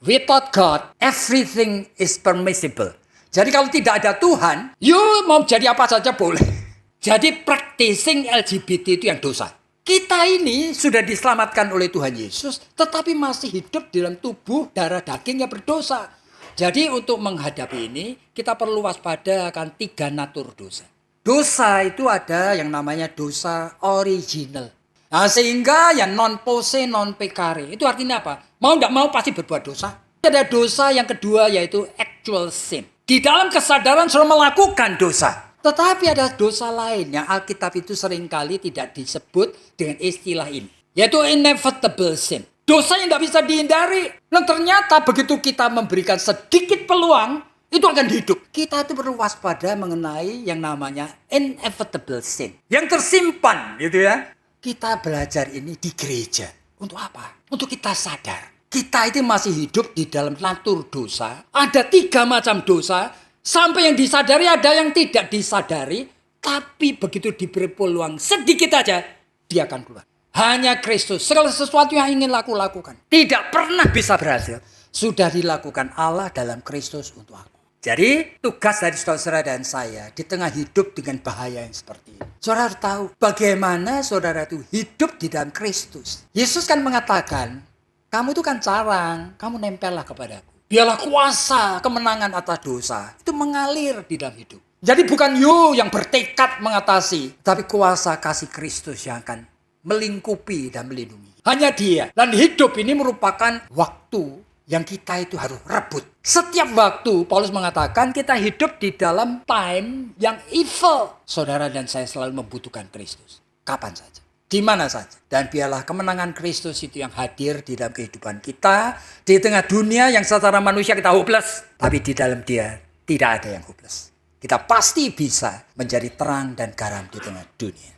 Without God, everything is permissible. Jadi kalau tidak ada Tuhan, you mau jadi apa saja boleh. Jadi practicing LGBT itu yang dosa. Kita ini sudah diselamatkan oleh Tuhan Yesus, tetapi masih hidup dalam tubuh darah daging yang berdosa. Jadi untuk menghadapi ini, kita perlu waspada akan 3 natur dosa. Dosa itu ada yang namanya dosa original. Nah, sehingga yang non pose non pecare. Itu artinya apa? Mau tidak mau pasti berbuat dosa. Ada dosa yang kedua yaitu actual sin. Di dalam kesadaran sudah melakukan dosa. Tetapi ada dosa lain yang Alkitab itu seringkali tidak disebut dengan istilah ini. Yaitu inevitable sin. Dosa yang tidak bisa dihindari. Dan ternyata begitu kita memberikan sedikit peluang, itu akan hidup. Kita itu perlu waspada mengenai yang namanya inevitable sin. Yang tersimpan gitu ya. Kita belajar ini di gereja. Untuk apa? Untuk kita sadar. Kita itu masih hidup di dalam natur dosa. Ada 3 macam dosa. Sampai yang disadari ada yang tidak disadari. Tapi begitu diberi peluang sedikit aja, dia akan keluar. Hanya Kristus. Segala sesuatu yang ingin lakukan. Tidak pernah bisa berhasil. Sudah dilakukan Allah dalam Kristus untuk aku. Jadi tugas dari saudara dan saya di tengah hidup dengan bahaya yang seperti ini. Saudara harus tahu bagaimana saudara itu hidup di dalam Kristus. Yesus kan mengatakan, kamu itu kan carang, kamu nempellah kepadaku. Biarlah kuasa kemenangan atas dosa itu mengalir di dalam hidup. Jadi bukan you yang bertekad mengatasi, tapi kuasa kasih Kristus yang akan melingkupi dan melindungi. Hanya dia. Dan hidup ini merupakan waktu yang kita itu harus rebut. Setiap waktu Paulus mengatakan kita hidup di dalam time yang evil. Saudara dan saya selalu membutuhkan Kristus. Kapan saja. Di mana saja. Dan biarlah kemenangan Kristus itu yang hadir di dalam kehidupan kita. Di tengah dunia yang secara manusia kita hopeless. Tapi di dalam dia tidak ada yang hopeless. Kita pasti bisa menjadi terang dan garam di tengah dunia.